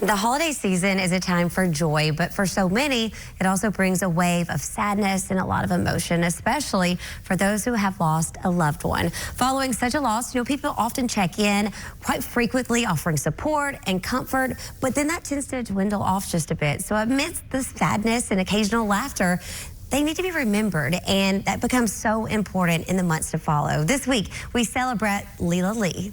The holiday season is a time for joy, but for so many, it also brings a wave of sadness and a lot of emotion, especially for those who have lost a loved one. Following such a loss, people often check in quite frequently, offering support and comfort, but then that tends to dwindle off just a bit. So amidst the sadness and occasional laughter, they need to be remembered, and that becomes so important in the months to follow. This week, we celebrate Leela Lee.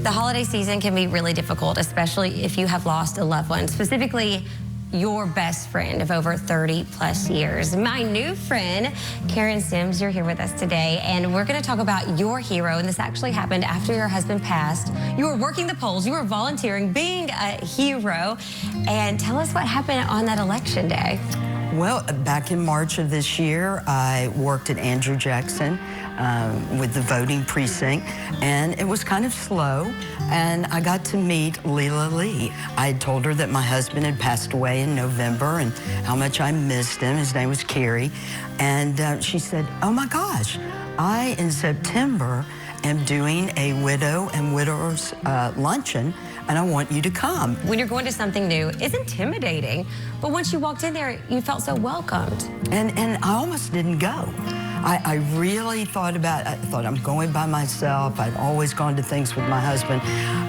The holiday season can be really difficult, especially if you have lost a loved one, specifically your best friend of over 30 plus years. My new friend, Karen Sims, you're here with us today, and we're going to talk about your hero. And this actually happened after your husband passed. You were working the polls, you were volunteering, being a hero. And tell us what happened on that election day. Well, back in March of this year, I worked at Andrew Jackson with the voting precinct, and it was kind of slow, and I got to meet Leela Lee. I had told her that my husband had passed away in November and how much I missed him. His name was Kerry, and she said, oh my gosh, I, in September, am doing a widow and widowers luncheon, and I want you to come. When you're going to something new, it's intimidating, but once you walked in there, you felt so welcomed. And I almost didn't go. I really thought about it. I thought, I'm going by myself. I'd always gone to things with my husband.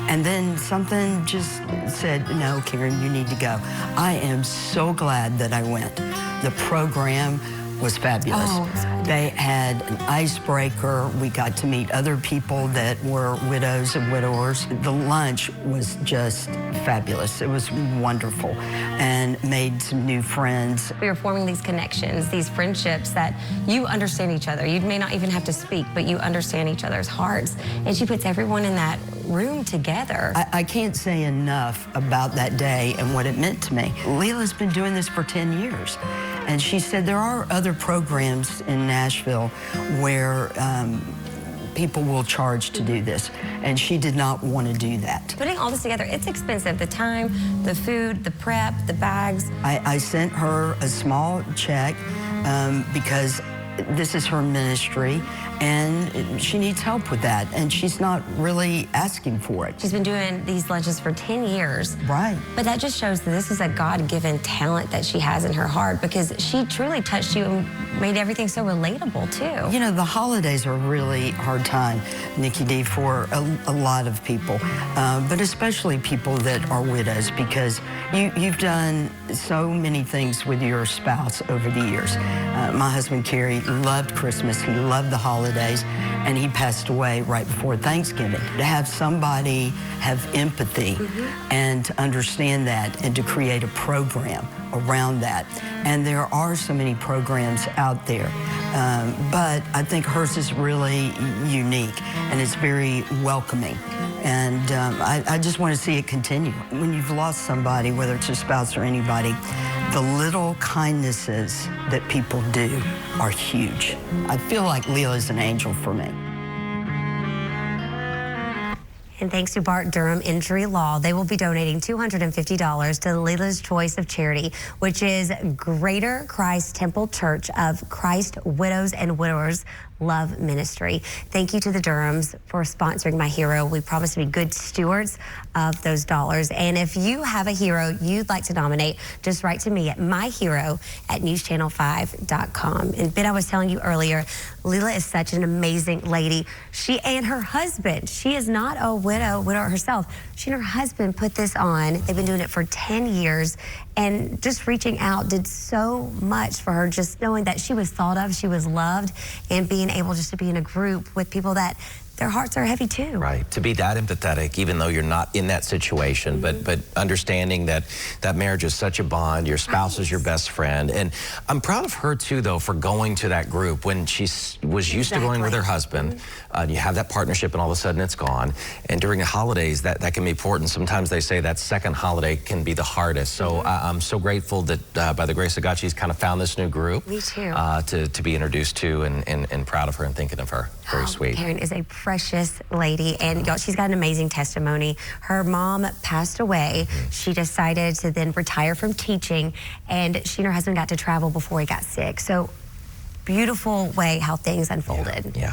And then something just said, no, Karen, you need to go. I am so glad that I went. The program was fabulous. Oh, they had an icebreaker. We got to meet other people that were widows and widowers. The lunch was just fabulous. It was wonderful, and made some new friends. We were forming these connections, these friendships that you understand each other. You may not even have to speak, but you understand each other's hearts. And she puts everyone in that room together. I can't say enough about that day and what it meant to me. Leela's been doing this for 10 years. And she said there are other programs in Nashville where people will charge to do this, and she did not want to do that. Putting all this together, it's expensive. The time, the food, the prep, the bags. I sent her a small check because this is her ministry, and she needs help with that, and she's not really asking for it. She's been doing these lunches for 10 years. Right. But that just shows that this is a God-given talent that she has in her heart, because she truly touched you and made everything so relatable, too. You know, the holidays are a really hard time, Nikki D, for a lot of people, but especially people that are widows, because you've done so many things with your spouse over the years. My husband, Kerry, loved Christmas. He loved the holidays, and he passed away right before Thanksgiving. To have somebody have empathy and to understand that, and to create a program around that. And there are so many programs out there, but I think hers is really unique, and it's very welcoming. And I just want to see it continue. When you've lost somebody, whether it's a spouse or anybody, the little kindnesses that people do are huge. I feel like Leela's an angel for me. And thanks to Bart Durham Injury Law, they will be donating $250 to Leela's Choice of Charity, which is Greater Christ Temple Church of Christ Widows and Widowers Love Ministry. Thank you to the Durhams for sponsoring my hero. We promise to be good stewards of those dollars. And if you have a hero you'd like to nominate, just write to me at myhero@newschannel5.com. And Ben, I was telling you earlier, Leela is such an amazing lady. She and her husband, she is not a widow herself. She and her husband put this on. They've been doing it for 10 years. And just reaching out did so much for her, just knowing that she was thought of, she was loved, and being able just to be in a group with people that their hearts are heavy too. Right, to be that empathetic, even though you're not in that situation, but understanding that that marriage is such a bond, your spouse is your best friend. And I'm proud of her too, though, for going to that group when she was used to going with her husband. You have that partnership and all of a sudden it's gone. And during the holidays, that can be important. Sometimes they say that second holiday can be the hardest. So I'm so grateful that by the grace of God, she's kind of found this new group. Me too. To be introduced to, and proud of her and thinking of her. Very sweet. Karen is a precious lady, and y'all, she's got an amazing testimony. Her mom passed away. She decided to then retire from teaching, and she and her husband got to travel before he got sick. So beautiful way how things unfolded. Yeah.